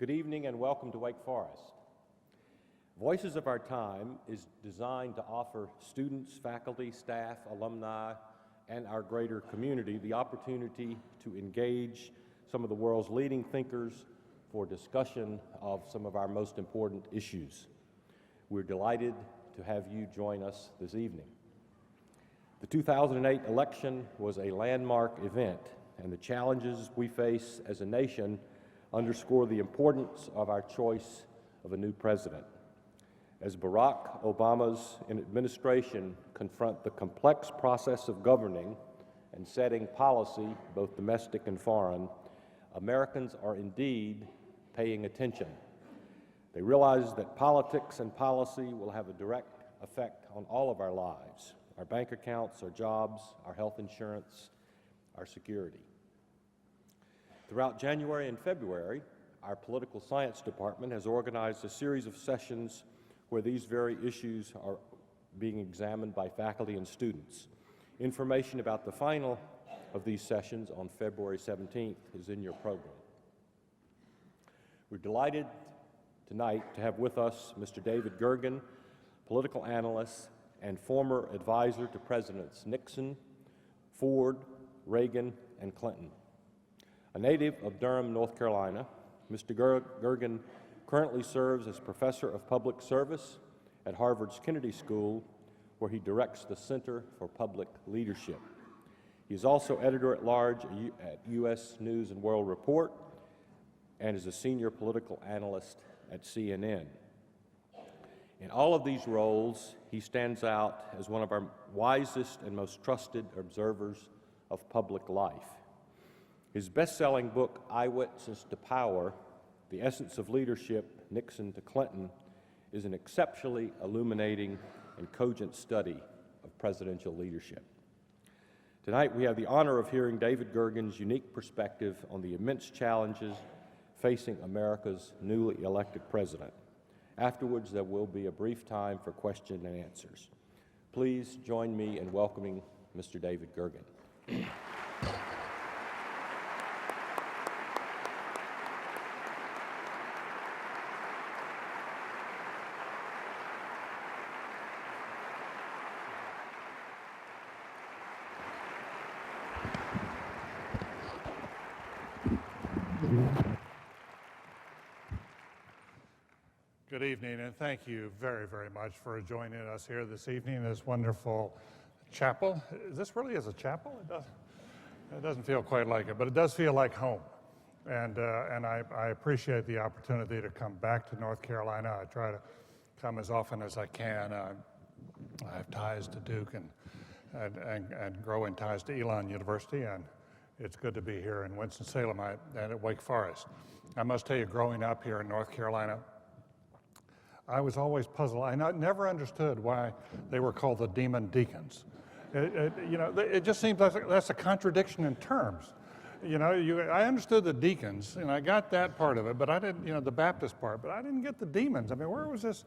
Good evening and welcome to Wake Forest. Voices of Our Time is designed to offer students, faculty, staff, alumni, and our greater community the opportunity to engage some of the world's leading thinkers for discussion of some of our most important issues. We're delighted to have you join us this evening. The 2008 election was a landmark event, and the challenges we face as a nation underscore the importance of our choice of a new president. As Barack Obama's administration confront the complex process of governing and setting policy, both domestic and foreign, Americans are indeed paying attention. They realize that politics and policy will have a direct effect on all of our lives, our bank accounts, our jobs, our health insurance, our security. Throughout January and February, our political science department has organized a series of sessions where these very issues are being examined by faculty and students. Information about the final of these sessions on February 17th is in your program. We're delighted tonight to have with us Mr. David Gergen, political analyst and former advisor to Presidents Nixon, Ford, Reagan, and Clinton. A native of Durham, North Carolina, Mr. Gergen currently serves as professor of public service at Harvard's Kennedy School, where he directs the Center for Public Leadership. He is also editor-at-large at U.S. News and World Report and is a senior political analyst at CNN. In all of these roles, he stands out as one of our wisest and most trusted observers of public life. His best-selling book, Eyewitness to Power, The Essence of Leadership, Nixon to Clinton, is an exceptionally illuminating and cogent study of presidential leadership. Tonight, we have the honor of hearing David Gergen's unique perspective on the immense challenges facing America's newly elected president. Afterwards, there will be a brief time for question and answers. Please join me in welcoming Mr. David Gergen. Good evening, and thank you very, very much for joining us here this evening in this wonderful chapel. This really is a chapel? It doesn't feel quite like it, but it does feel like home. And I appreciate the opportunity to come back to North Carolina. I try to come as often as I can. I have ties to Duke and growing ties to Elon University, and it's good to be here in Winston-Salem and at Wake Forest. I must tell you, growing up here in North Carolina, I was always puzzled. I never understood why they were called the Demon Deacons. It just seems like that's a contradiction in terms. I understood the deacons, and I got that part of it, but I didn't, the Baptist part, but I didn't get the demons. I mean, where was this?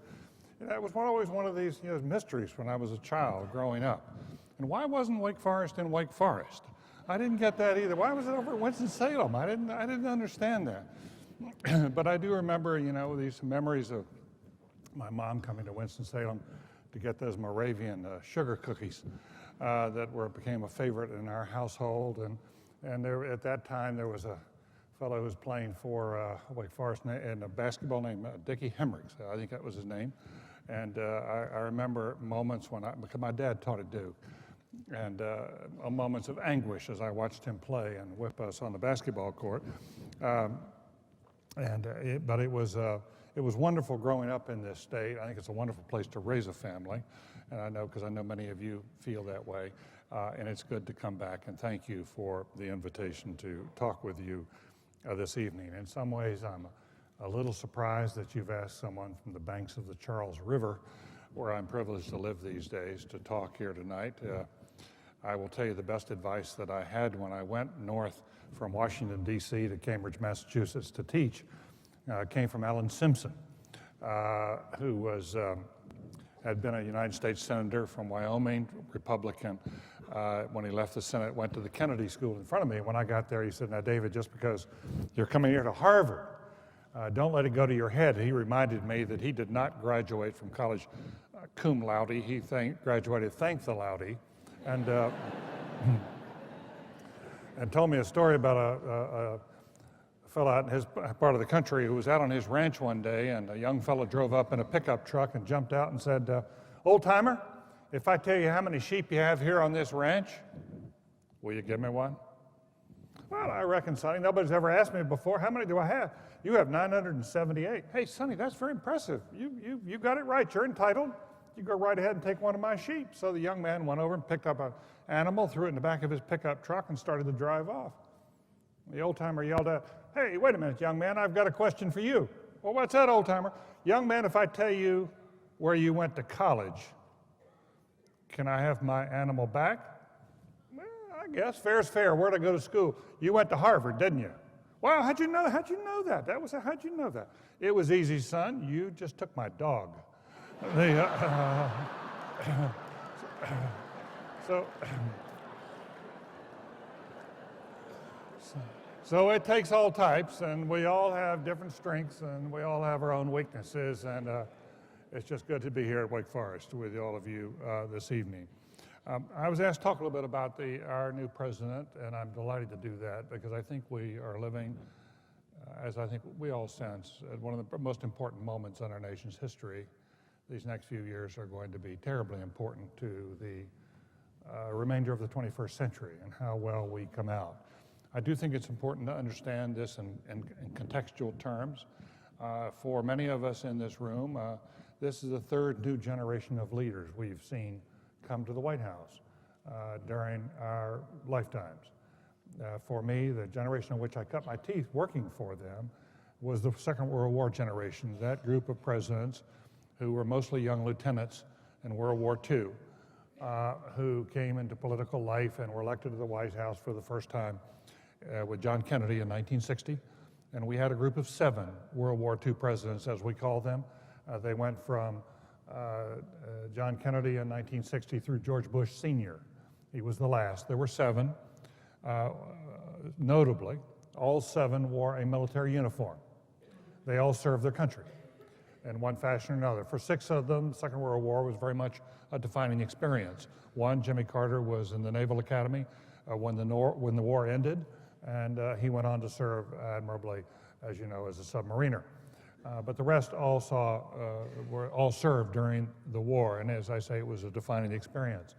It was always one of these mysteries when I was a child growing up. And why wasn't Wake Forest in Wake Forest? I didn't get that either. Why was it over at Winston-Salem? I didn't understand that. But I do remember, these memories of my mom coming to Winston-Salem to get those Moravian sugar cookies that became a favorite in our household. And there, at that time, there was a fellow who was playing for Wake Forest in a basketball named Dickie Hemmerichs. I think that was his name. And I remember moments because my dad taught at Duke, and moments of anguish as I watched him play and whip us on the basketball court. But it was wonderful growing up in this state. I think it's a wonderful place to raise a family, and because I know many of you feel that way. And it's good to come back, and thank you for the invitation to talk with you this evening. In some ways, I'm a little surprised that you've asked someone from the banks of the Charles River, where I'm privileged to live these days, to talk here tonight. I will tell you the best advice that I had when I went north from Washington, D.C. to Cambridge, Massachusetts to teach came from Alan Simpson, who had been a United States Senator from Wyoming, Republican. When he left the Senate, went to the Kennedy School in front of me. When I got there, he said, "Now, David, just because you're coming here to Harvard Don't let it go to your head. He reminded me that he did not graduate from college cum laude. He graduated thank the laude, and and told me a story about a fellow out in his part of the country who was out on his ranch one day, and a young fellow drove up in a pickup truck and jumped out and said, "Old timer, if I tell you how many sheep you have here on this ranch, will you give me one?" "Well, I reckon, Sonny, nobody's ever asked me before. How many do I have?" "You have 978. "Hey, Sonny, that's very impressive. You got it right. You're entitled. You go right ahead and take one of my sheep." So the young man went over and picked up an animal, threw it in the back of his pickup truck, and started to drive off. The old timer yelled out, "Hey, wait a minute, young man, I've got a question for you." "Well, what's that, old timer?" "Young man, if I tell you where you went to college, can I have my animal back?" "Well, I guess fair's fair. Where'd I go to school?" "You went to Harvard, didn't you?" "Well, how'd you know that? How'd you know that? How'd you know that?" "It was easy, son. You just took my dog." So it takes all types, and we all have different strengths, and we all have our own weaknesses, and it's just good to be here at Wake Forest with all of you this evening. I was asked to talk a little bit about our new president, and I'm delighted to do that because I think we are living, as I think we all sense, at one of the most important moments in our nation's history. These next few years are going to be terribly important to the remainder of the 21st century and how well we come out. I do think it's important to understand this in contextual terms. For many of us in this room, this is the third new generation of leaders we've seen come to the White House during our lifetimes. For me, the generation in which I cut my teeth working for them was the Second World War generation, that group of presidents who were mostly young lieutenants in World War II, who came into political life and were elected to the White House for the first time with John Kennedy in 1960. And we had a group of 7 World War II presidents, as we call them. They went from John Kennedy in 1960 through George Bush Sr. He was the last. There were 7. Notably, all 7 wore a military uniform. They all served their country in one fashion or another. For 6 of them, the Second World War was very much a defining experience. One, Jimmy Carter, was in the Naval Academy when the war ended, and he went on to serve admirably, as you know, as a submariner. But the rest all served during the war, and as I say, it was a defining experience.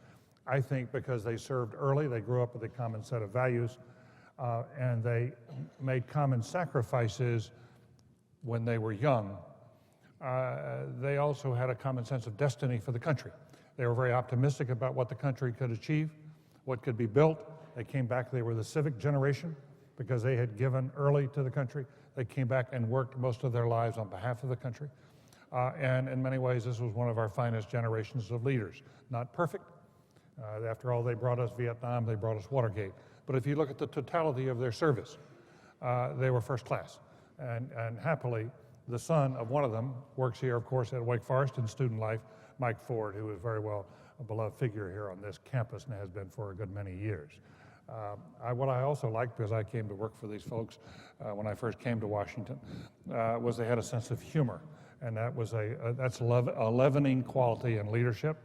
I think because they served early, they grew up with a common set of values, and they made common sacrifices when they were young. They also had a common sense of destiny for the country. They were very optimistic about what the country could achieve, what could be built. They came back, they were the civic generation because they had given early to the country. They came back and worked most of their lives on behalf of the country. And in many ways, this was one of our finest generations of leaders. Not perfect. After all, they brought us Vietnam, they brought us Watergate. But if you look at the totality of their service, they were first class. And happily, the son of one of them works here, of course, at Wake Forest in student life, Mike Ford, who is very well a beloved figure here on this campus and has been for a good many years. What I also liked, because I came to work for these folks when I first came to Washington, was they had a sense of humor. And that's a leavening quality in leadership.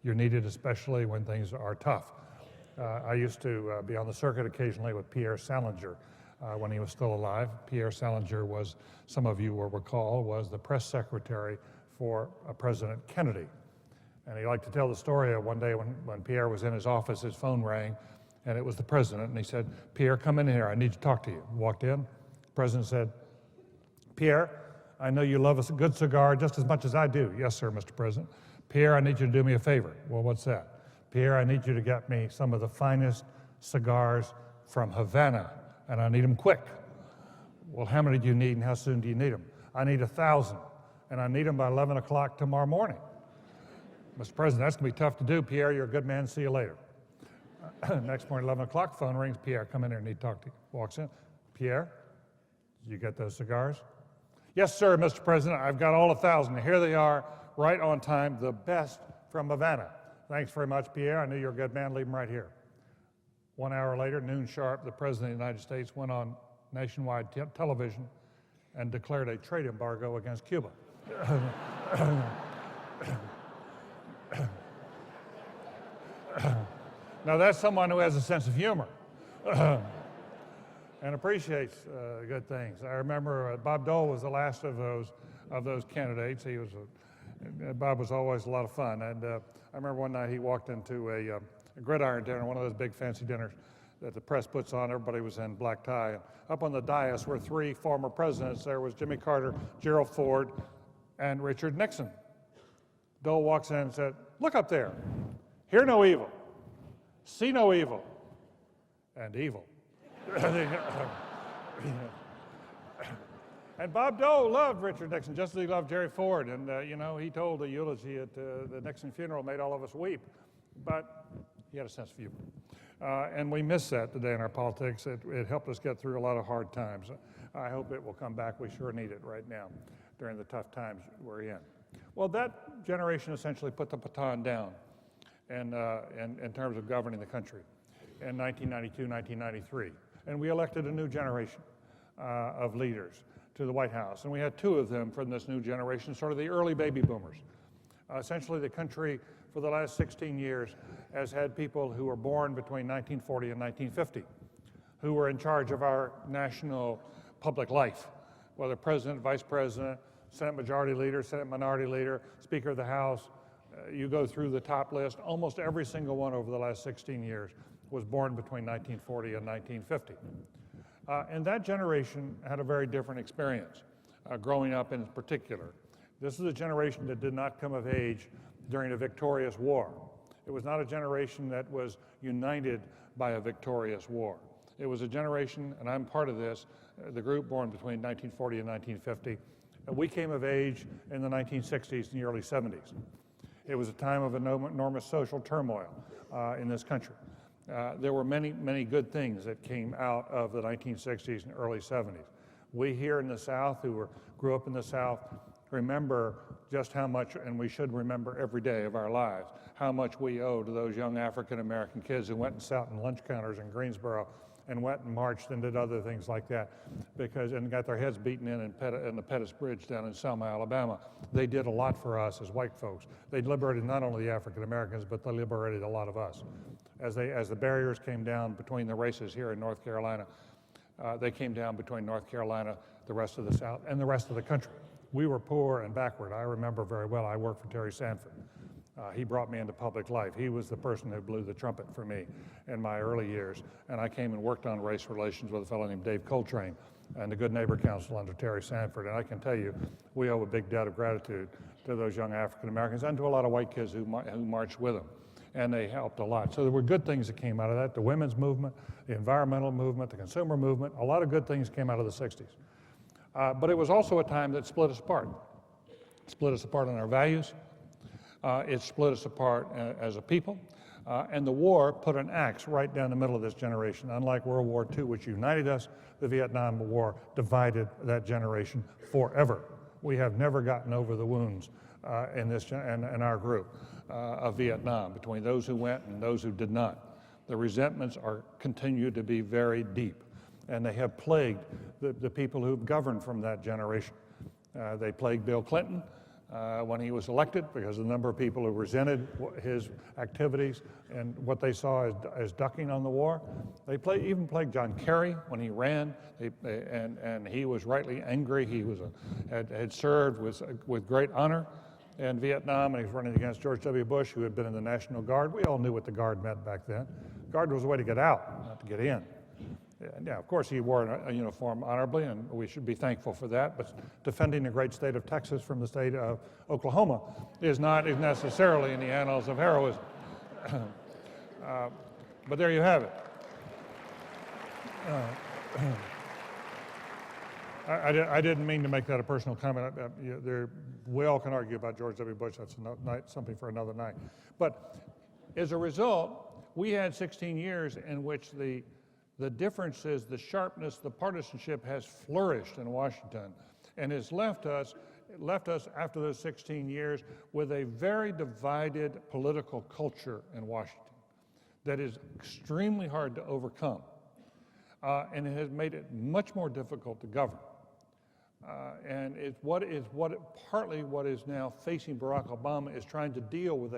You're needed especially when things are tough. I used to be on the circuit occasionally with Pierre Salinger when he was still alive. Pierre Salinger was, some of you will recall, was the press secretary for President Kennedy. And he liked to tell the story of one day when Pierre was in his office, his phone rang, and it was the president, and he said, "Pierre, come in here, I need to talk to you." Walked in, the president said, "Pierre, I know you love a good cigar just as much as I do." "Yes, sir, Mr. President." "Pierre, I need you to do me a favor." "Well, what's that?" "Pierre, I need you to get me some of the finest cigars from Havana, and I need them quick." "Well, how many do you need, and how soon do you need them?" "I need 1,000, and I need them by 11 o'clock tomorrow morning." "Mr. President, that's going to be tough to do. Pierre, you're a good man. See you later." Next morning, 11 o'clock, phone rings. "Pierre, come in here, I need to talk to you." Walks in. "Pierre, did you get those cigars?" "Yes, sir, Mr. President. I've got all 1,000. Here they are, right on time, the best from Havana." "Thanks very much, Pierre. I knew you were a good man. Leave them right here." 1 hour later, noon sharp, the President of the United States went on nationwide television and declared a trade embargo against Cuba. Now that's someone who has a sense of humor and appreciates good things. I remember Bob Dole was the last of those candidates. Bob was always a lot of fun, and I remember one night he walked into a gridiron dinner, one of those big fancy dinners that the press puts on. Everybody was in black tie. And up on the dais were three former presidents. There was Jimmy Carter, Gerald Ford, and Richard Nixon. Dole walks in and said, "Look up there. Hear no evil. See no evil. And evil." And Bob Dole loved Richard Nixon just as he loved Jerry Ford. And, he told a eulogy at the Nixon funeral, made all of us weep. But he had a sense of humor. And we miss that today in our politics. It helped us get through a lot of hard times. I hope it will come back. We sure need it right now during the tough times we're in. Well, that generation essentially put the baton down in terms of governing the country in 1992, 1993. And we elected a new generation of leaders to the White House. And we had two of them from this new generation, sort of the early baby boomers. Essentially, the country for the last 16 years has had people who were born between 1940 and 1950, who were in charge of our national public life, whether president, vice president, Senate Majority Leader, Senate Minority Leader, Speaker of the House. You go through the top list, almost every single one over the last 16 years was born between 1940 and 1950. And that generation had a very different experience, growing up in particular. This is a generation that did not come of age during a victorious war. It was not a generation that was united by a victorious war. It was a generation, and I'm part of this, the group born between 1940 and 1950. We came of age in the 1960s and the early 70s. It was a time of enormous social turmoil in this country. There were many, many good things that came out of the 1960s and early 70s. We here in the South, who grew up in the South, remember just how much, and we should remember every day of our lives, how much we owe to those young African-American kids who went and sat in lunch counters in Greensboro and went and marched and did other things like that, and got their heads beaten in the Pettus Bridge down in Selma, Alabama. They did a lot for us as white folks. They liberated not only the African-Americans, but they liberated a lot of us. As the barriers came down between the races here in North Carolina, they came down between North Carolina, the rest of the South, and the rest of the country. We were poor and backward. I remember very well, I worked for Terry Sanford. He brought me into public life. He was the person who blew the trumpet for me in my early years. And I came and worked on race relations with a fellow named Dave Coltrane and the Good Neighbor Council under Terry Sanford. And I can tell you, we owe a big debt of gratitude to those young African Americans and to a lot of white kids who marched with them. And they helped a lot. So there were good things that came out of that, the women's movement, the environmental movement, the consumer movement. A lot of good things came out of the 60s. But it was also a time that split us apart. It split us apart on our values. It split us apart as a people. And the war put an axe right down the middle of this generation. Unlike World War II, which united us, the Vietnam War divided that generation forever. We have never gotten over the wounds in our group of Vietnam, between those who went and those who did not. The resentments continue to be very deep, and they have plagued the people who've governed from that generation. They plagued Bill Clinton when he was elected because of the number of people who resented his activities and what they saw as ducking on the war. They even plagued John Kerry when he ran, and he was rightly angry. He had served with great honor in Vietnam, and he was running against George W. Bush, who had been in the National Guard. We all knew what the Guard meant back then. Guard was a way to get out, not to get in. Yeah, of course, he wore a uniform honorably, and we should be thankful for that, but defending the great state of Texas from the state of Oklahoma is not necessarily in the annals of heroism. But there you have it. I didn't mean to make that a personal comment. We all can argue about George W. Bush. That's something for another night. But as a result, we had 16 years in which the differences, the sharpness, the partisanship has flourished in Washington and has left us after those 16 years with a very divided political culture in Washington that is extremely hard to overcome. And it has made it much more difficult to govern. And it's partly what is now facing Barack Obama is trying to deal with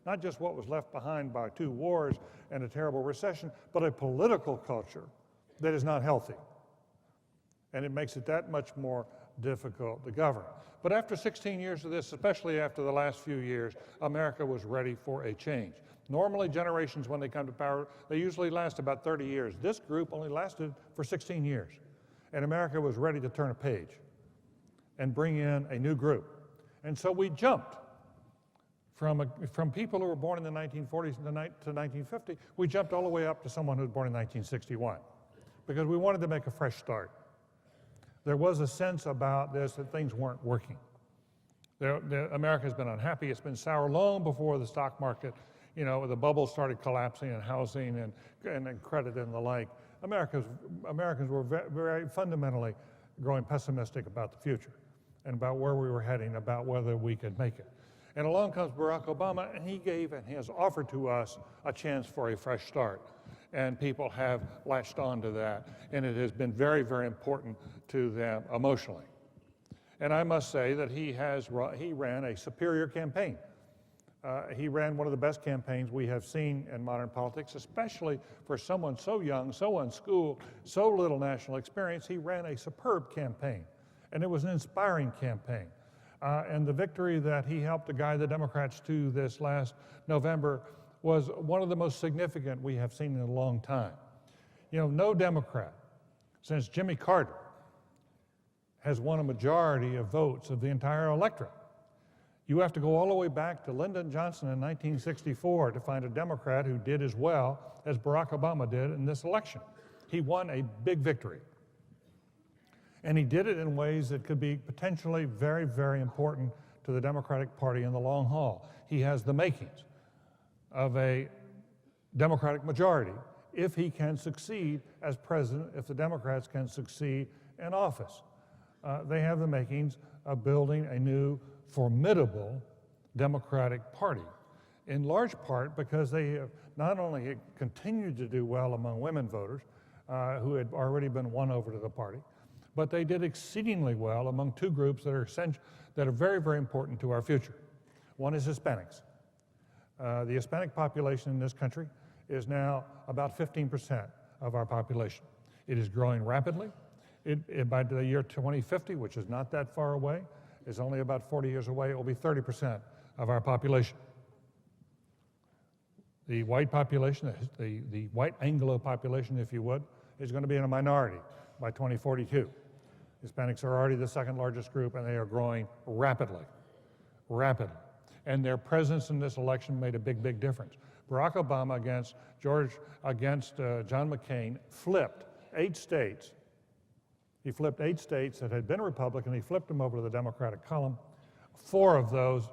not just what was left behind by 2 wars and a terrible recession, but a political culture that is not healthy. And it makes it that much more difficult to govern. But after 16 years of this, especially after the last few years, America was ready for a change. Normally, generations, when they come to power, they usually last about 30 years. This group only lasted for 16 years. And America was ready to turn a page and bring in a new group. And so we jumped from people who were born in the 1940s to 1950, we jumped all the way up to someone who was born in 1961, because we wanted to make a fresh start. There was a sense about this that things weren't working. America's been unhappy. It's been sour long before the stock market, the bubble started collapsing in housing and credit and the like. Americans were very fundamentally growing pessimistic about the future and about where we were heading, about whether we could make it. And along comes Barack Obama, and he gave and has offered to us a chance for a fresh start. And people have latched onto that, and it has been very, very important to them emotionally. And I must say that he ran a superior campaign. He ran one of the best campaigns we have seen in modern politics, especially for someone so young, so unschooled, so little national experience. He ran a superb campaign, and it was an inspiring campaign. And the victory that he helped to guide the Democrats to this last November was one of the most significant we have seen in a long time. No Democrat since Jimmy Carter has won a majority of votes of the entire electorate. You have to go all the way back to Lyndon Johnson in 1964 to find a Democrat who did as well as Barack Obama did in this election. He won a big victory. And he did it in ways that could be potentially very, very important to the Democratic Party in the long haul. He has the makings of a Democratic majority if he can succeed as president, if the Democrats can succeed in office. They have the makings of building a new, formidable Democratic Party, in large part because they have not only continued to do well among women voters who had already been won over to the party, but they did exceedingly well among 2 groups that are very, very important to our future. One is Hispanics. The Hispanic population in this country is now about 15% of our population. It is growing rapidly. By the year 2050, which is not that far away, is only about 40 years away, it will be 30% of our population. The white population, the white Anglo population, if you would, is going to be in a minority by 2042. Hispanics are already the 2nd largest group, and they are growing rapidly. And their presence in this election made a big, big difference. Barack Obama against John McCain flipped 8 states. He flipped 8 states that had been Republican. He flipped them over to the Democratic column. 4 of those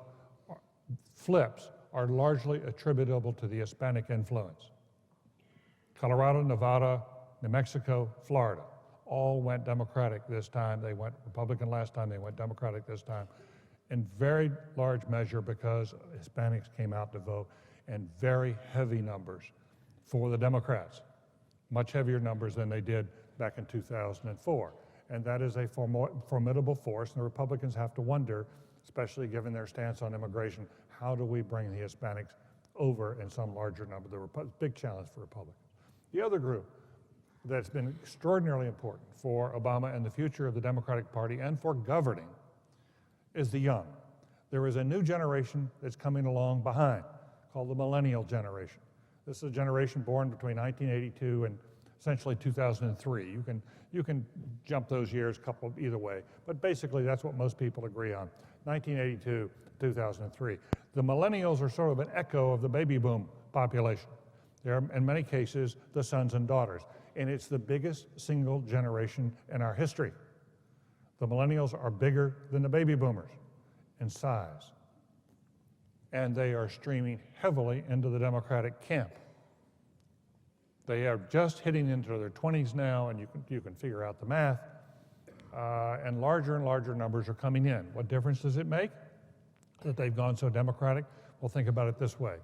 flips are largely attributable to the Hispanic influence. Colorado, Nevada, New Mexico, Florida all went Democratic this time. They went Republican last time. They went Democratic this time, in very large measure because Hispanics came out to vote in very heavy numbers for the Democrats, much heavier numbers than they did back in 2004. And that is a formidable force, and the Republicans have to wonder, especially given their stance on immigration, how do we bring the Hispanics over in some larger number? The big challenge for Republicans. The other group that's been extraordinarily important for Obama and the future of the Democratic Party and for governing is the young. There is a new generation that's coming along behind called the millennial generation. This is a generation born between 1982 and essentially 2003. You can jump those years couple either way, but basically that's what most people agree on, 1982, 2003. The millennials are sort of an echo of the baby boom population. They're, in many cases, the sons and daughters, and it's the biggest single generation in our history. The millennials are bigger than the baby boomers in size, and they are streaming heavily into the Democratic camp. They are just hitting into their 20s now, and you can figure out the math, and larger numbers are coming in. What difference does it make that they've gone so Democratic? Well, think about it this way.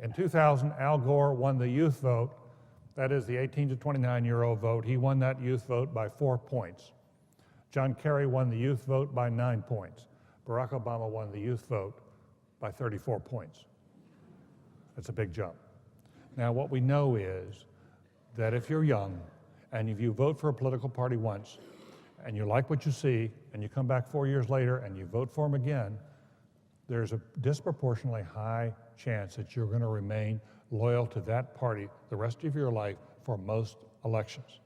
In 2000, Al Gore won the youth vote, that is the 18 to 29-year-old vote. He won that youth vote by 4 points. John Kerry won the youth vote by 9 points. Barack Obama won the youth vote by 34 points. That's a big jump. Now, what we know is that if you're young and if you vote for a political party once and you like what you see and you come back 4 years later and you vote for them again, there's a disproportionately high chance that you're going to remain loyal to that party the rest of your life for most elections.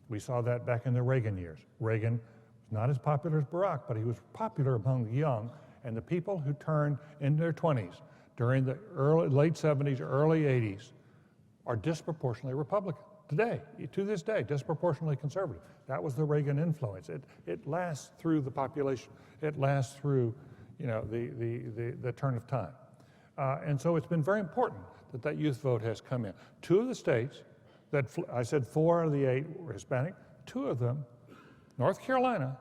We saw that back in the Reagan years. Reagan was not as popular as Barack, but he was popular among the young, and the people who turned in their 20s during the late 70s, early 80s are disproportionately Republican today, to this day, disproportionately conservative. That was the Reagan influence. It lasts through the population. It lasts through, the turn of time. And so it's been very important that youth vote has come in. 2 of the states that I said 4 out of the 8 were Hispanic. 2 of them, North Carolina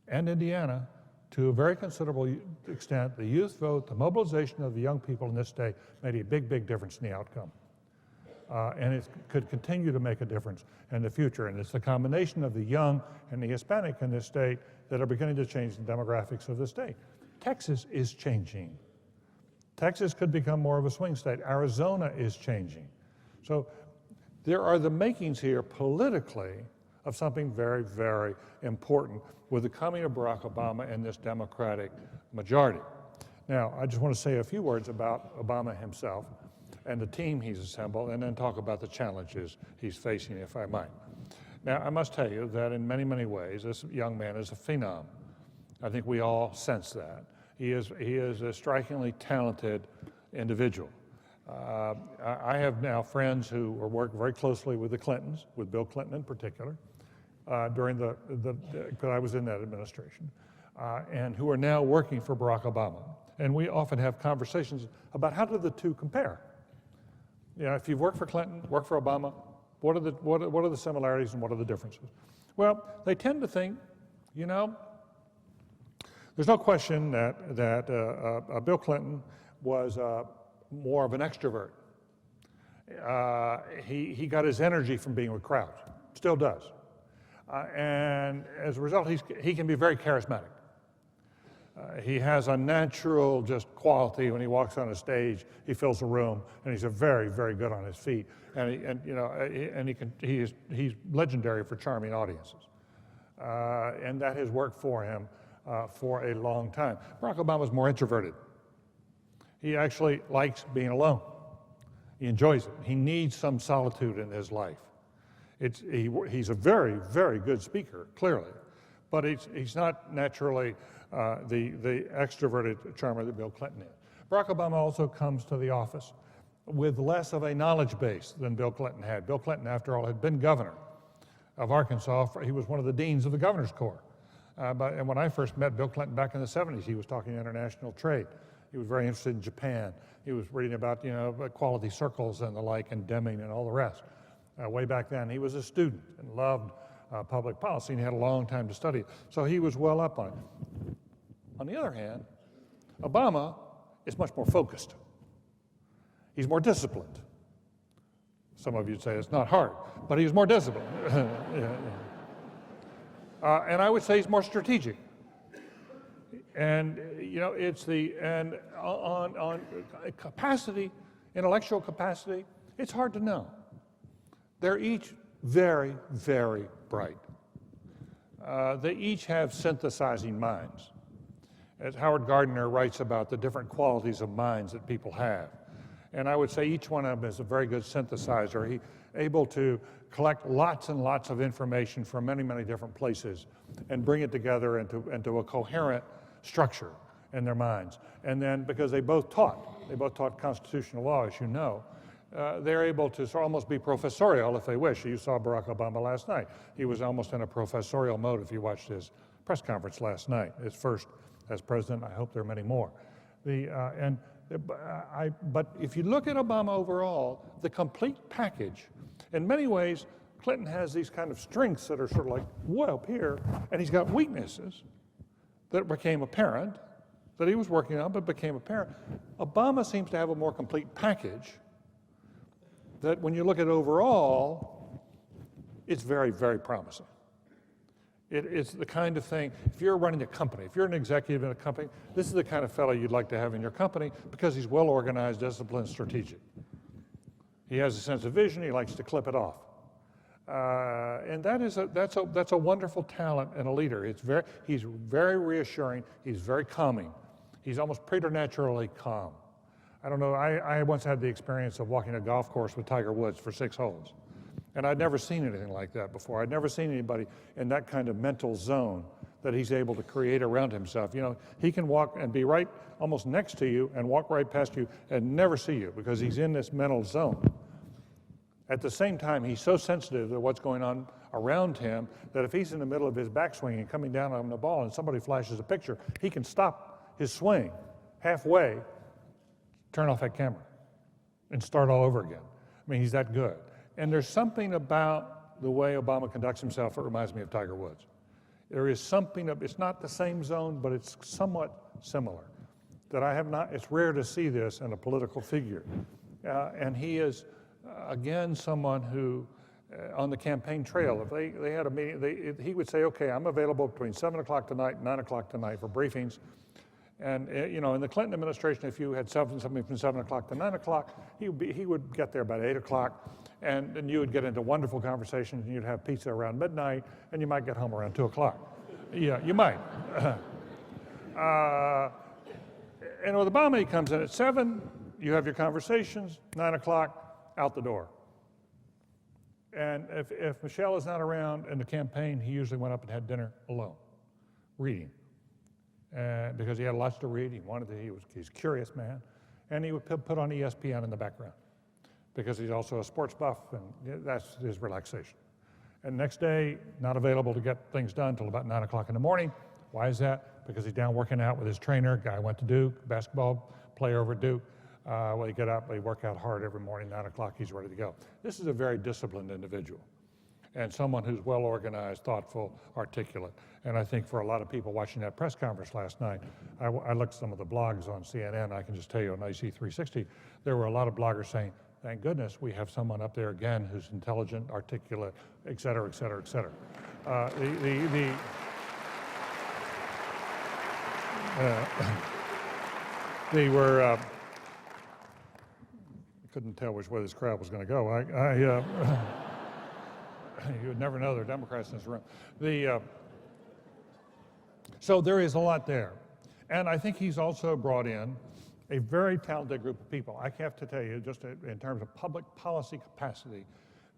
and Indiana, to a very considerable extent, the youth vote, the mobilization of the young people in this state made a big, big difference in the outcome. And it could continue to make a difference in the future. And it's the combination of the young and the Hispanic in this state that are beginning to change the demographics of the state. Texas is changing. Texas could become more of a swing state. Arizona is changing. So there are the makings here politically of something very, very important with the coming of Barack Obama and this Democratic majority. Now, I just want to say a few words about Obama himself and the team he's assembled, and then talk about the challenges he's facing, if I might. Now, I must tell you that in many, many ways, this young man is a phenom. I think we all sense that. He is a strikingly talented individual. I have now friends who work very closely with the Clintons, with Bill Clinton in particular, during because I was in that administration, and who are now working for Barack Obama. And we often have conversations about how do the two compare. If you've worked for Clinton, worked for Obama, what are the similarities and what are the differences? Well, they tend to think, there's no question that Bill Clinton was more of an extrovert. He got his energy from being with crowds, still does. And as a result, he can be very charismatic. He has a natural just quality when he walks on a stage. He fills a room, and he's very, very good on his feet. He's legendary for charming audiences, and that has worked for him for a long time. Barack Obama's more introverted. He actually likes being alone. He enjoys it. He needs some solitude in his life. He's a very, very good speaker, clearly, but he's not naturally the extroverted charmer that Bill Clinton is. Barack Obama also comes to the office with less of a knowledge base than Bill Clinton had. Bill Clinton, after all, had been governor of Arkansas. He was one of the deans of the Governor's Corps. And when I first met Bill Clinton back in the 70s, he was talking international trade. He was very interested in Japan. He was reading about, quality circles and the like, and Deming and all the rest. Way back then, he was a student and loved public policy, and he had a long time to study it. So he was well up on it. On the other hand, Obama is much more focused. He's more disciplined. Some of you'd say it's not hard, but he's more disciplined. And I would say he's more strategic. And on capacity, intellectual capacity, it's hard to know. They're each very, very bright. They each have synthesizing minds. As Howard Gardner writes about the different qualities of minds that people have. And I would say each one of them is a very good synthesizer. He's able to collect lots and lots of information from many, many different places and bring it together into a coherent structure in their minds. And then, because they both taught constitutional law, as you know, they're able to almost be professorial if they wish. You saw Barack Obama last night. He was almost in a professorial mode if you watched his press conference last night, his first as president. I hope there are many more. But if you look at Obama overall, the complete package, in many ways, Clinton has these kind of strengths that are sort of like way up here, and he's got weaknesses that became apparent, that he was working on, but became apparent. Obama seems to have a more complete package that when you look at overall, it's very, very promising. It's the kind of thing, if you're running a company, if you're an executive in a company, this is the kind of fellow you'd like to have in your company because he's well organized, disciplined, strategic. He has a sense of vision, he likes to clip it off. And that's a wonderful talent in a leader. He's very reassuring, he's very calming. He's almost preternaturally calm. I don't know, I once had the experience of walking a golf course with Tiger Woods for 6 holes. And I'd never seen anything like that before. I'd never seen anybody in that kind of mental zone that he's able to create around himself. You know, he can walk and be right almost next to you and walk right past you and never see you because he's in this mental zone. At the same time, he's so sensitive to what's going on around him that if he's in the middle of his backswing and coming down on the ball and somebody flashes a picture, he can stop his swing halfway, turn off that camera, and start all over again. I mean, he's that good. And there's something about the way Obama conducts himself that reminds me of Tiger Woods. There is something, it's not the same zone, but it's somewhat similar. That I have not, it's rare to see this in a political figure. And he is, again, someone who, on the campaign trail, if they had a meeting, he would say, okay, I'm available between 7 o'clock tonight and 9 o'clock tonight for briefings. And you know, in the Clinton administration, if you had something from 7 o'clock to 9 o'clock, he would get there about 8 o'clock, and then you would get into wonderful conversations, and you'd have pizza around midnight, and you might get home around 2 o'clock. Yeah, you might. And with Obama, he comes in at 7, you have your conversations, 9 o'clock, out the door. And if Michelle is not around in the campaign, he usually went up and had dinner alone, reading. Because he had lots to read, he's a curious man, and he would put on ESPN in the background because he's also a sports buff, and that's his relaxation. And next day, not available to get things done until about 9 o'clock in the morning. Why is that? Because he's down working out with his trainer, guy went to Duke, basketball player over at Duke. When he get up, they work out hard every morning, 9 o'clock, he's ready to go. This is a very disciplined individual, and someone who's well organized, thoughtful, articulate. And I think for a lot of people watching that press conference last night, I looked at some of the blogs on CNN, I can just tell you on IC360, there were a lot of bloggers saying, thank goodness we have someone up there again who's intelligent, articulate, et cetera, et cetera, et cetera. They were, couldn't tell which way this crowd was going to go. You would never know there are Democrats in this room. So there is a lot there. And I think he's also brought in a very talented group of people. I have to tell you, just in terms of public policy capacity,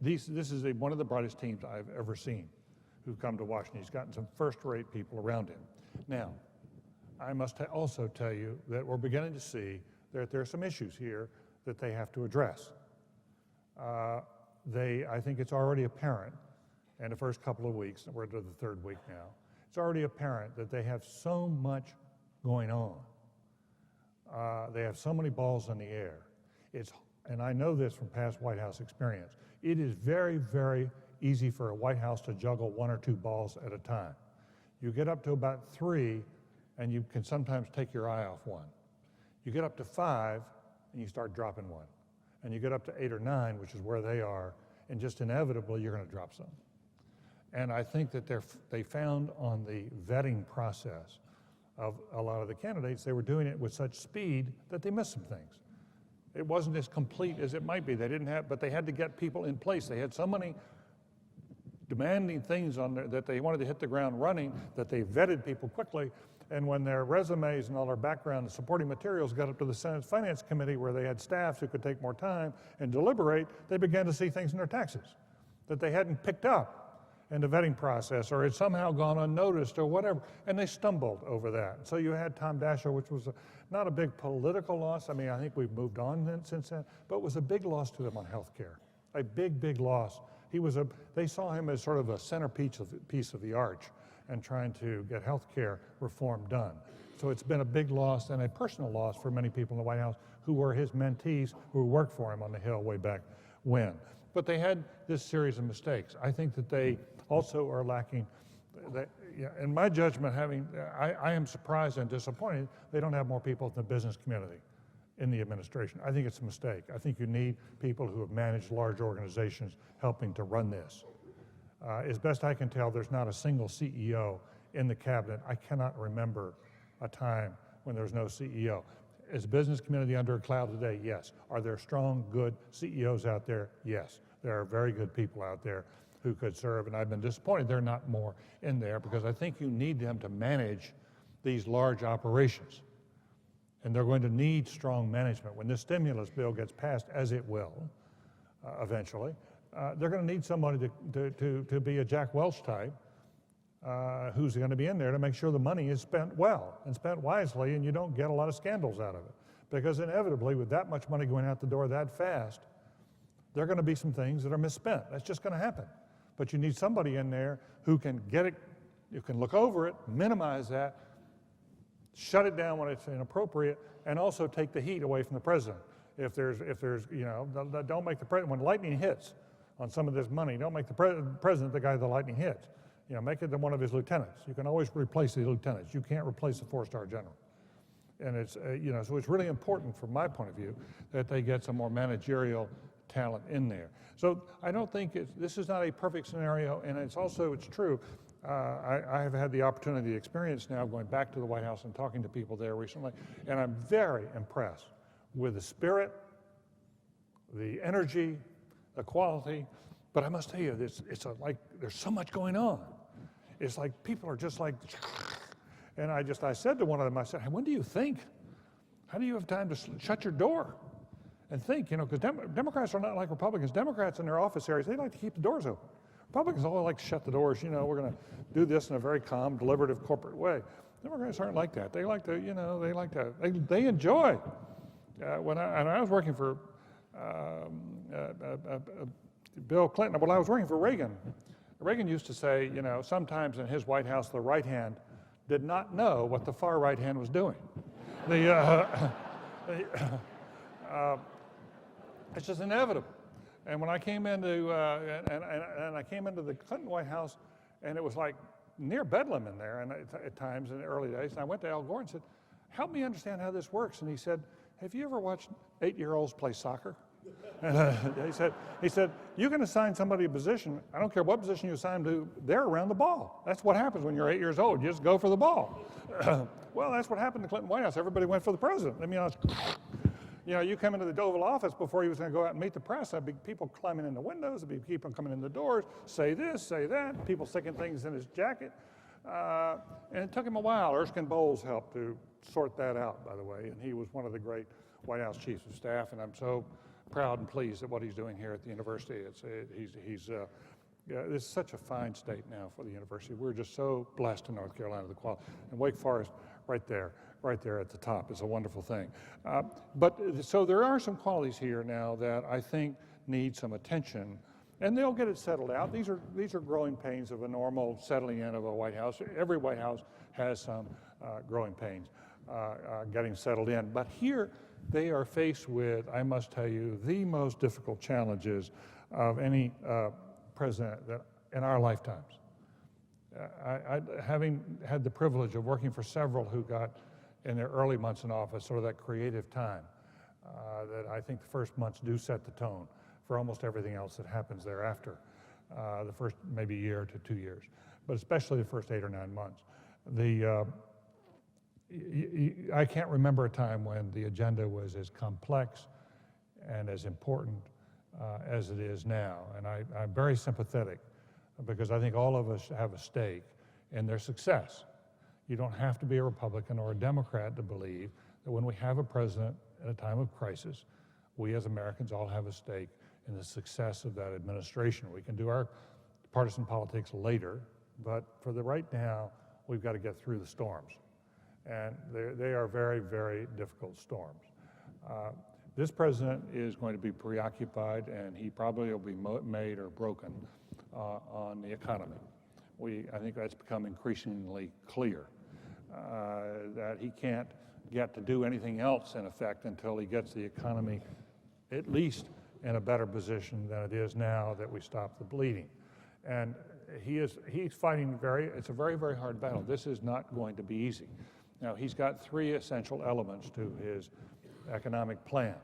this is one of the brightest teams I've ever seen who've come to Washington. He's gotten some first-rate people around him. Now, I must also tell you that we're beginning to see that there are some issues here that they have to address. I think it's already apparent in the first couple of weeks, we're into the 3rd week now, it's already apparent that they have so much going on. They have so many balls in the air. And I know this from past White House experience. It is very, very easy for a White House to juggle 1 or 2 balls at a time. You get up to about 3, and you can sometimes take your eye off 1. You get up to 5, and you start dropping 1. And you get up to 8 or 9, which is where they are, and just inevitably you're going to drop some. And I think that they found on the vetting process of a lot of the candidates, they were doing it with such speed that they missed some things. It wasn't as complete as it might be. But they had to get people in place. They had so many demanding things on there that they wanted to hit the ground running that they vetted people quickly. And when their resumes and all their background and supporting materials got up to the Senate Finance Committee where they had staffs who could take more time and deliberate, they began to see things in their taxes that they hadn't picked up in the vetting process or had somehow gone unnoticed or whatever, and they stumbled over that. So you had Tom Daschle, which was not a big political loss. I mean, I think we've moved on since then, but it was a big loss to them on health care, a big, big loss. They saw him as sort of a centerpiece of the arch and trying to get health care reform done. So it's been a big loss and a personal loss for many people in the White House who were his mentees who worked for him on the Hill way back when. But they had this series of mistakes. I think that they also are lacking, in my judgment, I am surprised and disappointed they don't have more people in the business community in the administration. I think it's a mistake. I think you need people who have managed large organizations helping to run this. As best I can tell, there's not a single CEO in the cabinet. I cannot remember a time when there's no CEO. Is the business community under a cloud today? Yes. Are there strong, good CEOs out there? Yes. There are very good people out there who could serve, and I've been disappointed there are not more in there, because I think you need them to manage these large operations. And they're going to need strong management. When this stimulus bill gets passed, as it will eventually, they're going to need somebody to be a Jack Welch type who's going to be in there to make sure the money is spent well and spent wisely, and you don't get a lot of scandals out of it. Because inevitably, with that much money going out the door that fast, there are going to be some things that are misspent. That's just going to happen. But you need somebody in there who can get it, who can look over it, minimize that, shut it down when it's inappropriate, and also take the heat away from the president. If there's, you know, don't make the president, when lightning hits on some of this money, don't make the president the guy the lightning hits. You know, make it one of his lieutenants. You can always replace the lieutenants. You can't replace a four-star general. And it's, you know, so it's really important from my point of view that they get some more managerial talent in there. So I don't think this is not a perfect scenario, and it's true. I have had the opportunity, the experience now going back to the White House and talking to people there recently, and I'm very impressed with the spirit, the energy, the quality. But I must tell you, like there's so much going on. It's like people are just like, and I said to one of them, I said, hey, when do you think? How do you have time to shut your door and think? You know, because Democrats are not like Republicans. Democrats in their office areas, they like to keep the doors open. Republicans all like to shut the doors. You know, we're going to do this in a very calm, deliberative, corporate way. Democrats aren't like that. They like to, you know, they enjoy. When I was working for Bill Clinton, well, I was working for Reagan. Reagan used to say, you know, sometimes in his White House, the right hand did not know what the far right hand was doing. It's just inevitable. And when I came into I came into the Clinton White House, and it was like near Bedlam in there, and at times in the early days. And I went to Al Gore and said, "Help me understand how this works." And he said, "Have you ever watched 8-year-olds play soccer?" And he said, "You can assign somebody a position. I don't care what position you assign them to. They're around the ball. That's what happens when you're 8 years old. You just go for the ball." Well, that's what happened in the Clinton White House. Everybody went for the president. I mean, you know, you come into the Oval Office before he was going to go out and meet the press. There'd be people climbing in the windows. There'd be people coming in the doors, say this, say that. People sticking things in his jacket. And it took him a while. Erskine Bowles helped to sort that out, by the way. And he was one of the great White House chiefs of staff. And I'm so proud and pleased at what he's doing here at the university. This is such a fine state now for the university. We're just so blessed in North Carolina, the quality. And Wake Forest, right there at the top, is a wonderful thing. So there are some qualities here now that I think need some attention, and they'll get it settled out. These are growing pains of a normal settling in of a White House. Every White House has some growing pains getting settled in. But here they are faced with, I must tell you, the most difficult challenges of any president that in our lifetimes. Having had the privilege of working for several who got in their early months in office, sort of that creative time, that I think the first months do set the tone for almost everything else that happens thereafter, the first maybe year to 2 years, but especially the first 8 or 9 months. I can't remember a time when the agenda was as complex and as important as it is now, and I'm very sympathetic because I think all of us have a stake in their success. You don't have to be a Republican or a Democrat to believe that when we have a president at a time of crisis, we as Americans all have a stake in the success of that administration. We can do our partisan politics later, but for the right now, we've got to get through the storms. And they are very, very difficult storms. This president is going to be preoccupied, and he probably will be made or broken on the economy. I think that's become increasingly clear, that he can't get to do anything else, in effect, until he gets the economy at least in a better position than it is now that we stop the bleeding. And he's fighting it's a very, very hard battle. This is not going to be easy. Now, he's got 3 essential elements to his economic plan.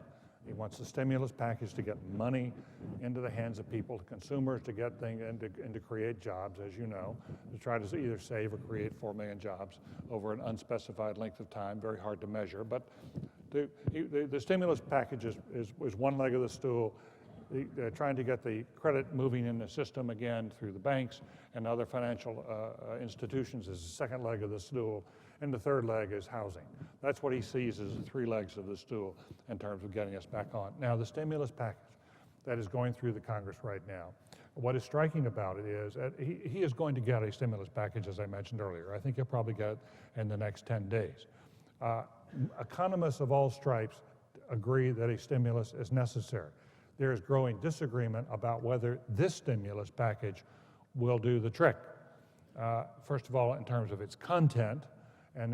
He wants the stimulus package to get money into the hands of people, to consumers, to get things and to create jobs, as you know, to try to either save or create 4 million jobs over an unspecified length of time, very hard to measure. But the stimulus package is one leg of the stool. Trying to get the credit moving in the system again through the banks and other financial institutions is the second leg of the stool. And the third leg is housing. That's what he sees as the 3 legs of the stool in terms of getting us back on. Now, the stimulus package that is going through the Congress right now, what is striking about it is that he is going to get a stimulus package, as I mentioned earlier. I think he'll probably get it in the next 10 days. Economists of all stripes agree that a stimulus is necessary. There is growing disagreement about whether this stimulus package will do the trick. First of all, in terms of its content, and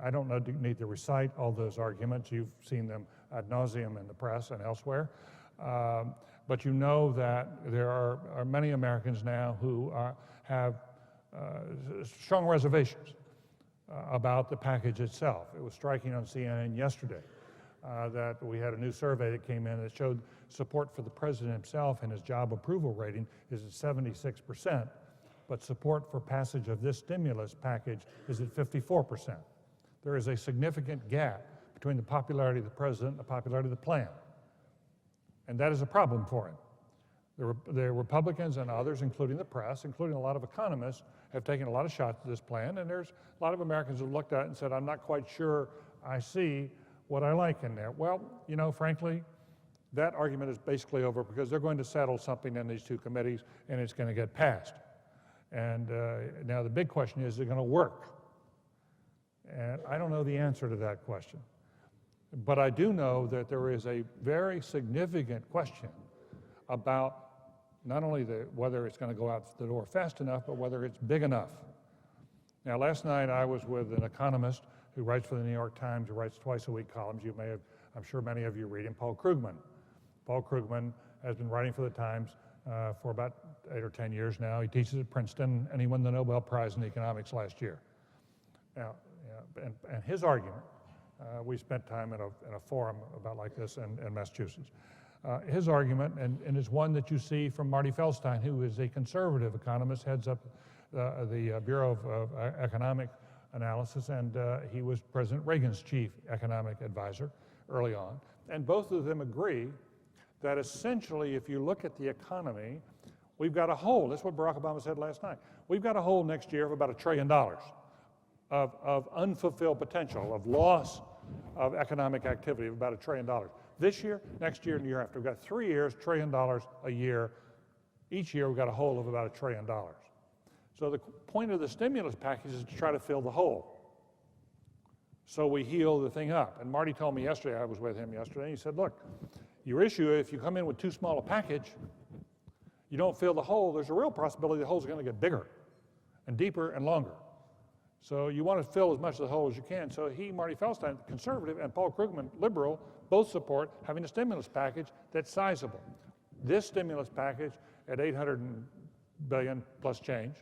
I don't need to recite all those arguments. You've seen them ad nauseum in the press and elsewhere. But you know that there are many Americans now who have strong reservations about the package itself. It was striking on CNN yesterday that we had a new survey that came in that showed support for the president himself and his job approval rating is at 76%. But support for passage of this stimulus package is at 54%. There is a significant gap between the popularity of the president and the popularity of the plan. And that is a problem for him. The Republicans and others, including the press, including a lot of economists, have taken a lot of shots at this plan, and there's a lot of Americans who looked at it and said, I'm not quite sure I see what I like in there. Well, you know, frankly, that argument is basically over because they're going to settle something in these 2 committees, and it's going to get passed. And now the big question is it going to work? And I don't know the answer to that question. But I do know that there is a very significant question about not only whether it's going to go out the door fast enough, but whether it's big enough. Now, last night I was with an economist who writes for the New York Times, who writes twice a week columns. You may have, I'm sure many of you read him, Paul Krugman. Paul Krugman has been writing for the Times for about 8 or 10 years now. He teaches at Princeton, and he won the Nobel Prize in economics last year. Now, and his argument, we spent time in a forum about like this in Massachusetts. His argument, and is one that you see from Marty Feldstein, who is a conservative economist, heads up the Bureau of Economic Analysis, and he was President Reagan's chief economic advisor early on. And both of them agree that essentially, if you look at the economy, we've got a hole. That's what Barack Obama said last night. We've got a hole next year of about $1 trillion of unfulfilled potential, of loss of economic activity of about $1 trillion. This year, next year, and the year after. We've got 3 years, $1 trillion a year. Each year, we've got a hole of about $1 trillion. So the point of the stimulus package is to try to fill the hole. So we heal the thing up. And Marty told me yesterday, I was with him yesterday, and he said, look, your issue, if you come in with too small a package, you don't fill the hole, there's a real possibility the hole's going to get bigger and deeper and longer. So you want to fill as much of the hole as you can. So he, Marty Feldstein, conservative, and Paul Krugman, liberal, both support having a stimulus package that's sizable. This stimulus package at $800 billion plus change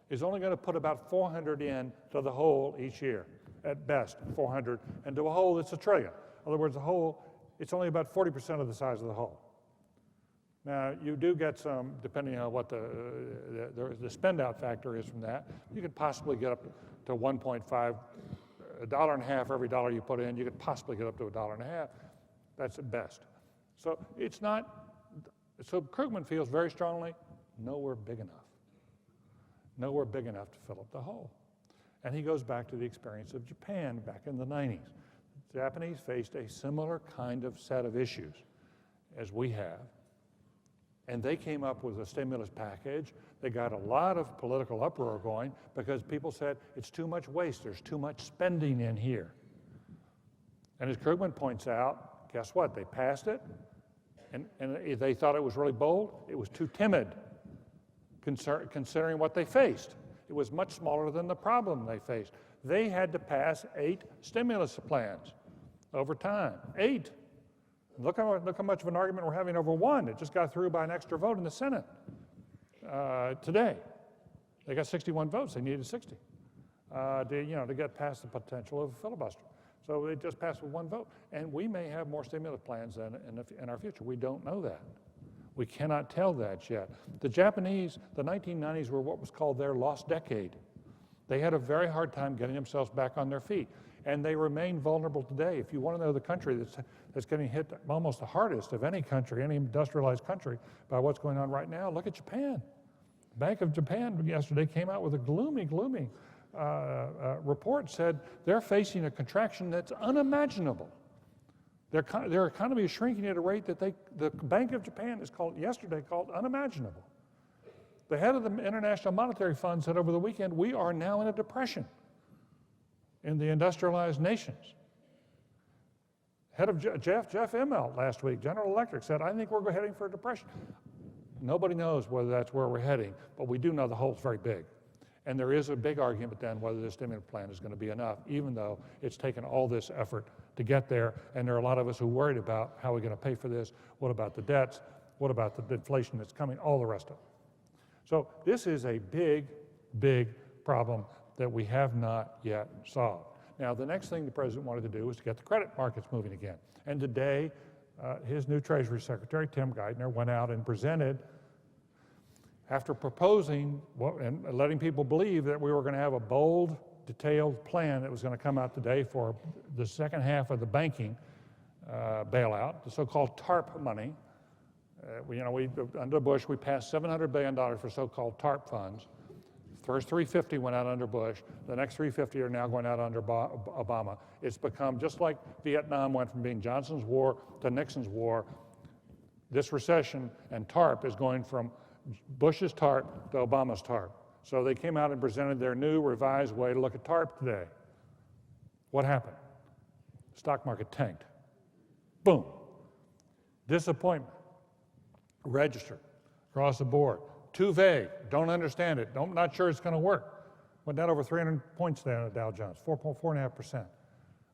is only going to put about 400 into the hole each year, at best 400, into a hole that's $1 trillion. In other words, the hole, it's only about 40% of the size of the hole. Now, you do get some, depending on what the spend-out factor is from that, you could possibly get up to 1.5, $1.50 for every dollar you put in. You could possibly get up to $1.50. That's at best. So it's not, so Krugman feels very strongly, nowhere big enough. Nowhere big enough to fill up the hole. And he goes back to the experience of Japan back in the 90s. The Japanese faced a similar kind of set of issues as we have. And they came up with a stimulus package. They got a lot of political uproar going because people said, it's too much waste, there's too much spending in here. And as Krugman points out, guess what? They passed it, and they thought it was really bold. It was too timid, considering what they faced. It was much smaller than the problem they faced. They had to pass 8 stimulus plans over time, 8. Look how much of an argument we're having over one. It just got through by an extra vote in the Senate today. They got 61 votes. They needed 60 to get past the potential of a filibuster. So it just passed with one vote. And we may have more stimulus plans in our future. We don't know that. We cannot tell that yet. The Japanese, the 1990s were what was called their lost decade. They had a very hard time getting themselves back on their feet. And they remain vulnerable today. If you want to know the country that's getting hit almost the hardest of any country, any industrialized country, by what's going on right now, look at Japan. The Bank of Japan yesterday came out with a gloomy report, said they're facing a contraction that's unimaginable. Their economy is shrinking at a rate that the Bank of Japan called unimaginable. The head of the International Monetary Fund said over the weekend, we are now in a depression in the industrialized nations. Head of Jeff Immelt last week, General Electric, said, I think we're heading for a depression. Nobody knows whether that's where we're heading, but we do know the hole's very big. And there is a big argument then whether the stimulus plan is going to be enough, even though it's taken all this effort to get there. And there are a lot of us who are worried about how we're going to pay for this, what about the debts, what about the inflation that's coming, all the rest of it. So this is a big, big problem that we have not yet solved. Now, the next thing the president wanted to do was to get the credit markets moving again. And today, his new Treasury Secretary, Tim Geithner, went out and presented, after proposing and letting people believe that we were going to have a bold, detailed plan that was going to come out today for the second half of the banking bailout, the so-called TARP money. Under Bush, we passed $700 billion for so-called TARP funds. First 350 went out under Bush. The next 350 are now going out under Obama. It's become just like Vietnam went from being Johnson's war to Nixon's war. This recession and TARP is going from Bush's TARP to Obama's TARP. So they came out and presented their new revised way to look at TARP today. What happened? Stock market tanked. Boom. Disappointment. Registered across the board. Too vague, don't understand it, not sure it's going to work. Went down over 300 points there on the Dow Jones, 4.5%.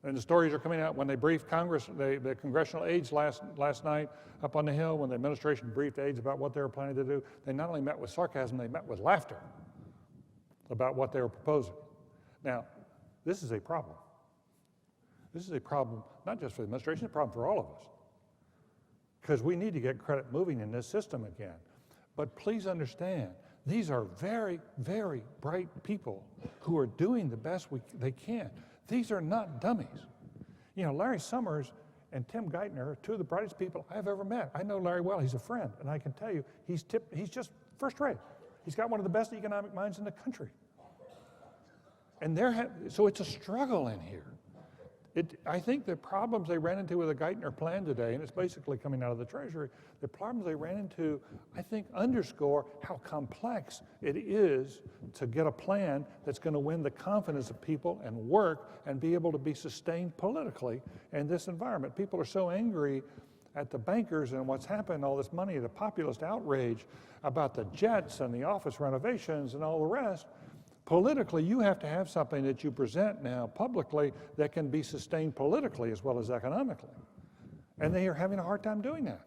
And the stories are coming out when they briefed Congress, the congressional aides last night up on the Hill, when the administration briefed aides about what they were planning to do, they not only met with sarcasm, they met with laughter about what they were proposing. Now, this is a problem. This is a problem not just for the administration, it's a problem for all of us. Because we need to get credit moving in this system again. But please understand, these are very, very bright people who are doing the best they can. These are not dummies. You know, Larry Summers and Tim Geithner are two of the brightest people I've ever met. I know Larry well, he's a friend, and I can tell you, he's just first rate. He's got one of the best economic minds in the country. And so it's a struggle in here. I think the problems they ran into with the Geithner plan today, and it's basically coming out of the Treasury, the problems they ran into, I think, underscore how complex it is to get a plan that's going to win the confidence of people and work and be able to be sustained politically in this environment. People are so angry at the bankers and what's happened, all this money, the populist outrage about the jets and the office renovations and all the rest. Politically, you have to have something that you present now publicly that can be sustained politically as well as economically. And they are having a hard time doing that.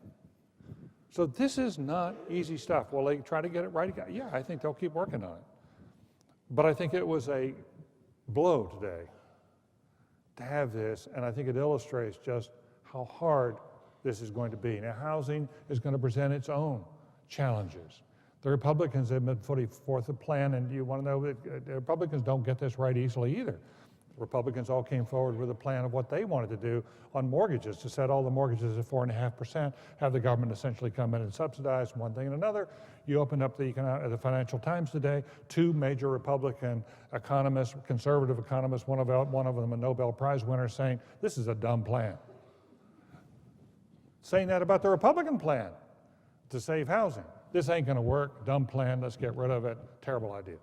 So this is not easy stuff. Will they try to get it right again? Yeah, I think they'll keep working on it. But I think it was a blow today to have this, and I think it illustrates just how hard this is going to be. Now, housing is going to present its own challenges. The Republicans have been putting forth a plan, and you want to know that the Republicans don't get this right easily either. The Republicans all came forward with a plan of what they wanted to do on mortgages, to set all the mortgages at 4.5%, have the government essentially come in and subsidize one thing and another. You open up the Financial Times today, two major Republican economists, conservative economists, one of them a Nobel Prize winner, saying, this is a dumb plan. Saying that about the Republican plan to save housing. This ain't going to work, dumb plan, let's get rid of it, terrible idea.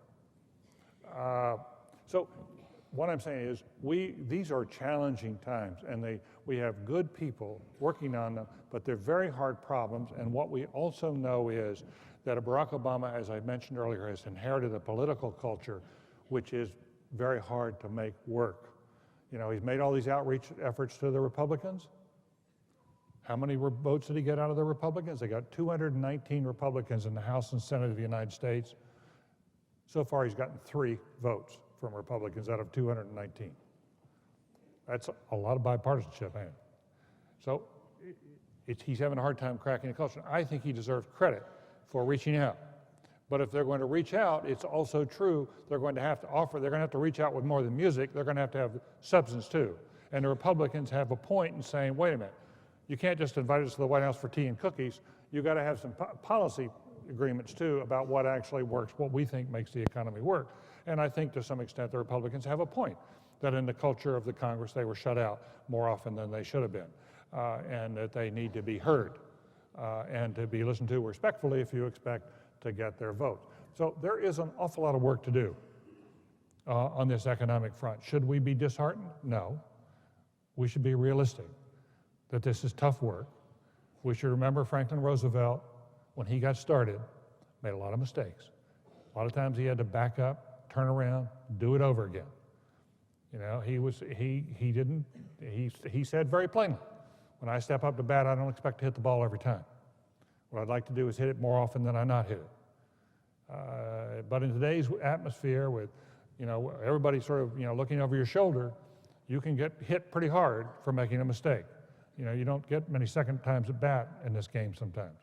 So what I'm saying is these are challenging times, and we have good people working on them, but they're very hard problems, and what we also know is that Barack Obama, as I mentioned earlier, has inherited a political culture which is very hard to make work. You know, he's made all these outreach efforts to the Republicans. How many votes did he get out of the Republicans? They got 219 Republicans in the House and Senate of the United States. So far, he's gotten 3 votes from Republicans out of 219. That's a lot of bipartisanship, ain't it? So he's having a hard time cracking the culture. I think he deserves credit for reaching out. But if they're going to reach out, it's also true they're going to have to reach out with more than music. They're going to have substance too. And the Republicans have a point in saying, wait a minute, you can't just invite us to the White House for tea and cookies. You've got to have some policy agreements too about what actually works, what we think makes the economy work. And I think to some extent the Republicans have a point that in the culture of the Congress they were shut out more often than they should have been, and that they need to be heard and to be listened to respectfully if you expect to get their votes. So there is an awful lot of work to do on this economic front. Should we be disheartened? No. We should be realistic that this is tough work. We should remember Franklin Roosevelt, when he got started, made a lot of mistakes. A lot of times he had to back up, turn around, do it over again. You know, he said very plainly, when I step up to bat, I don't expect to hit the ball every time. What I'd like to do is hit it more often than I not hit it. But in today's atmosphere with, you know, everybody sort of, you know, looking over your shoulder, you can get hit pretty hard for making a mistake. You know, you don't get many second times at bat in this game sometimes.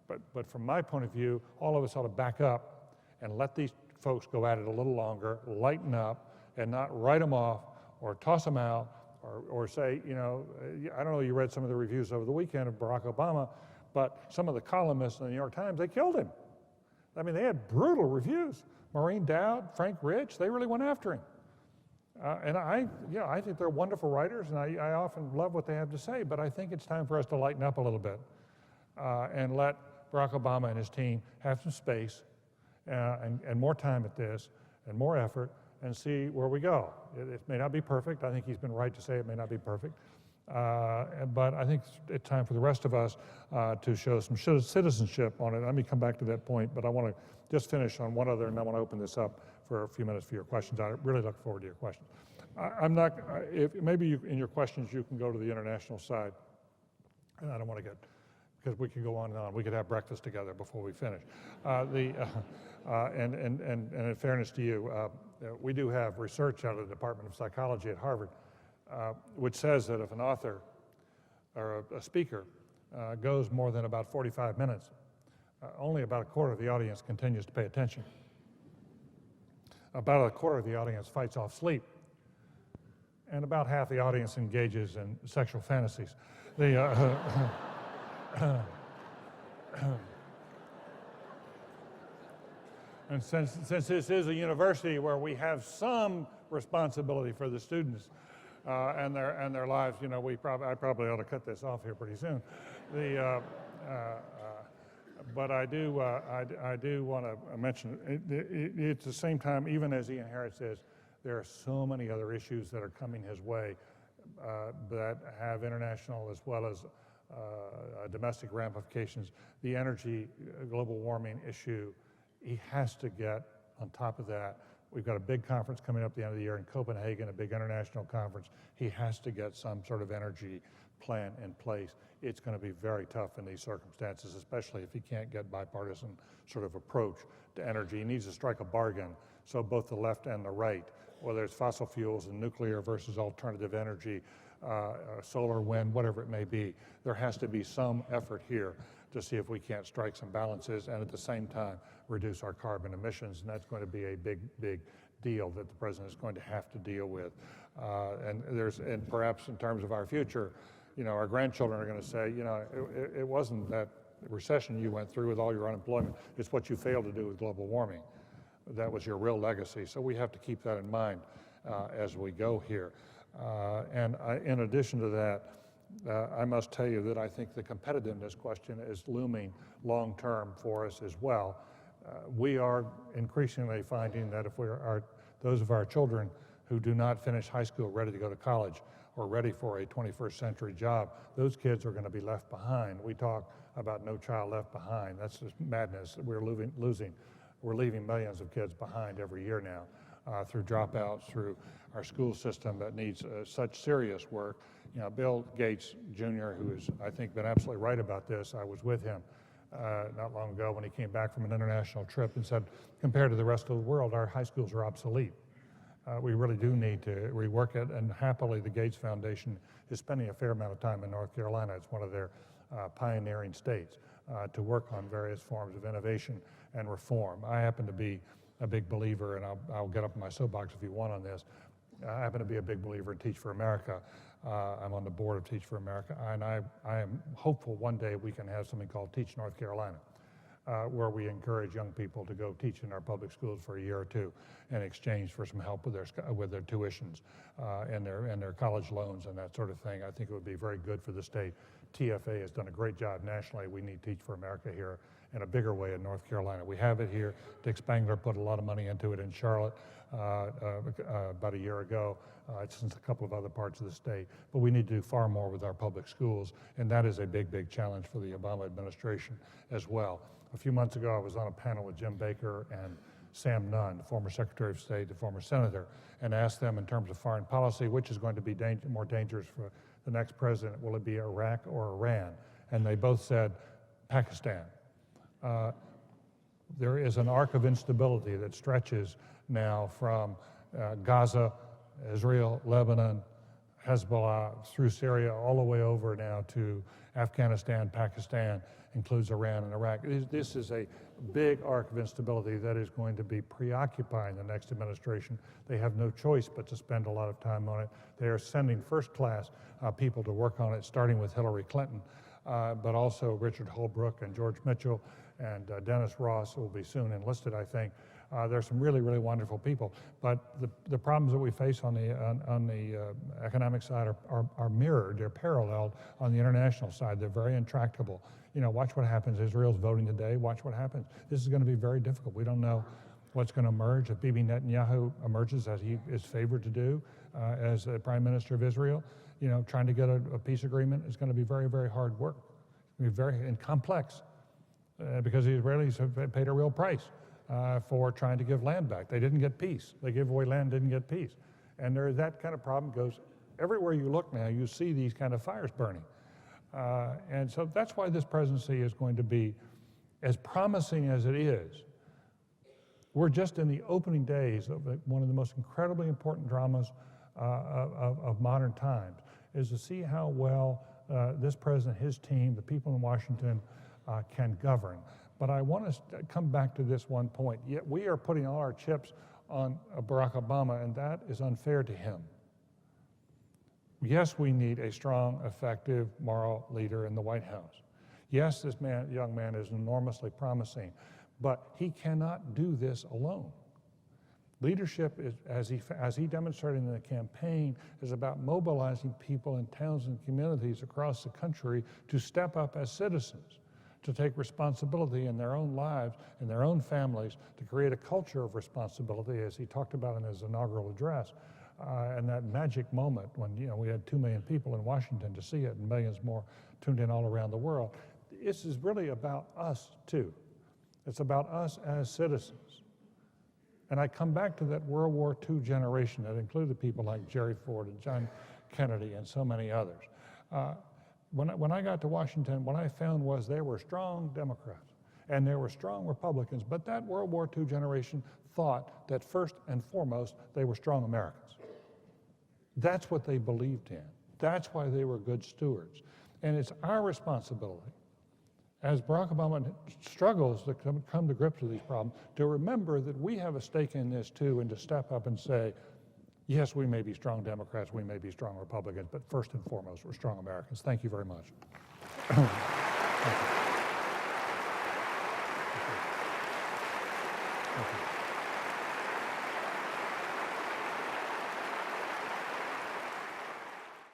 But from my point of view, all of us ought to back up and let these folks go at it a little longer, lighten up, and not write them off or toss them out or say, you know, I don't know, you read some of the reviews over the weekend of Barack Obama, but some of the columnists in the New York Times, they killed him. I mean, they had brutal reviews. Maureen Dowd, Frank Rich, they really went after him. And I think they're wonderful writers, and I often love what they have to say, but I think it's time for us to lighten up a little bit and let Barack Obama and his team have some space and more time at this and more effort and see where we go. It may not be perfect. I think he's been right to say it may not be perfect. But I think it's time for the rest of us to show some citizenship on it. Let me come back to that point, but I want to just finish on one other, and I want to open this up for a few minutes for your questions. I really look forward to your questions. Maybe in your questions you can go to the international side, and I don't want to get, because we could go on and on. We could have breakfast together before we finish. And in fairness to you, we do have research out of the Department of Psychology at Harvard, which says that if an author or a speaker goes more than about 45 minutes, only about a quarter of the audience continues to pay attention. About a quarter of the audience fights off sleep, and about half the audience engages in sexual fantasies. And since this is a university where we have some responsibility for the students and their lives, you know, I probably ought to cut this off here pretty soon. But I do want to mention at the same time, even as Ian Harris says, there are so many other issues that are coming his way that have international as well as domestic ramifications. The energy, global warming issue, he has to get on top of that. We've got a big conference coming up at the end of the year in Copenhagen, a big international conference. He has to get some sort of energy plan in place. It's going to be very tough in these circumstances, especially if he can't get bipartisan sort of approach to energy. He needs to strike a bargain, so both the left and the right, whether it's fossil fuels and nuclear versus alternative energy, solar, wind, whatever it may be, there has to be some effort here to see if we can't strike some balances and at the same time reduce our carbon emissions, and that's going to be a big, big deal that the president is going to have to deal with. And perhaps in terms of our future, you know, our grandchildren are going to say, you know, it wasn't that recession you went through with all your unemployment, it's what you failed to do with global warming. That was your real legacy. So we have to keep that in mind as we go here. In addition to that, I must tell you that I think the competitiveness question is looming long-term for us as well. We are increasingly finding that if those of our children who do not finish high school ready to go to college or ready for a 21st century job, those kids are going to be left behind. We talk about no child left behind. That's just madness. We're leaving millions of kids behind every year now through dropouts, through our school system that needs such serious work. You know, Bill Gates Jr., who has, I think, been absolutely right about this. I was with him not long ago when he came back from an international trip and said, compared to the rest of the world, our high schools are obsolete. We really do need to rework it, and happily the Gates Foundation is spending a fair amount of time in North Carolina. It's one of their pioneering states to work on various forms of innovation and reform. I happen to be a big believer, and I'll get up in my soapbox if you want on this. I happen to be a big believer in Teach for America. I'm on the board of Teach for America, and I am hopeful one day we can have something called Teach North Carolina, where we encourage young people to go teach in our public schools for a year or two in exchange for some help with their tuitions and their college loans and that sort of thing. I think it would be very good for the state. TFA has done a great job nationally. We need Teach for America here in a bigger way in North Carolina. We have it here. Dick Spangler put a lot of money into it in Charlotte about a year ago. It's in a couple of other parts of the state. But we need to do far more with our public schools, and that is a big, big challenge for the Obama administration as well. A few months ago, I was on a panel with Jim Baker and Sam Nunn, the former Secretary of State, the former Senator, and asked them in terms of foreign policy, which is going to be more dangerous for the next president? Will it be Iraq or Iran? And they both said Pakistan. There is an arc of instability that stretches now from Gaza, Israel, Lebanon, Hezbollah, through Syria, all the way over now to Afghanistan, Pakistan, includes Iran and Iraq. This is a big arc of instability that is going to be preoccupying the next administration. They have no choice but to spend a lot of time on it. They are sending first-class people to work on it, starting with Hillary Clinton, but also Richard Holbrooke and George Mitchell and Dennis Ross, who will be soon enlisted, I think. There's some really, really wonderful people. But the problems that we face on the economic side are mirrored, they're paralleled on the international side. They're very intractable. You know, watch what happens. Israel's voting today. Watch what happens. This is going to be very difficult. We don't know what's going to emerge. If Bibi Netanyahu emerges, as he is favored to do as the Prime Minister of Israel, you know, trying to get a peace agreement is going to be very, very hard work. It's going to be very complex because the Israelis have paid a real price for trying to give land back. They didn't get peace. They gave away land, didn't get peace. And that kind of problem goes everywhere you look now. You see these kind of fires burning. And so that's why this presidency is going to be as promising as it is. We're just in the opening days of one of the most incredibly important dramas of modern times, is to see how well this president, his team, the people in Washington can govern. But I want to come back to this one point. Yet we are putting all our chips on Barack Obama, and that is unfair to him. Yes, we need a strong, effective, moral leader in the White House. Yes, this young man is enormously promising, but he cannot do this alone. Leadership, as he demonstrated in the campaign, is about mobilizing people in towns and communities across the country to step up as citizens, to take responsibility in their own lives, in their own families, to create a culture of responsibility, as he talked about in his inaugural address. And that magic moment when we had 2 million people in Washington to see it and millions more tuned in all around the world. This is really about us too. It's about us as citizens. And I come back to that World War II generation that included people like Jerry Ford and John Kennedy and so many others. When I got to Washington, what I found was there were strong Democrats and there were strong Republicans, but that World War II generation thought that first and foremost they were strong Americans. That's what they believed in. That's why they were good stewards. And it's our responsibility, as Barack Obama struggles to come to grips with these problems, to remember that we have a stake in this too, and to step up and say, yes, we may be strong Democrats, we may be strong Republicans, but first and foremost, we're strong Americans. Thank you very much. Thank you. Thank you.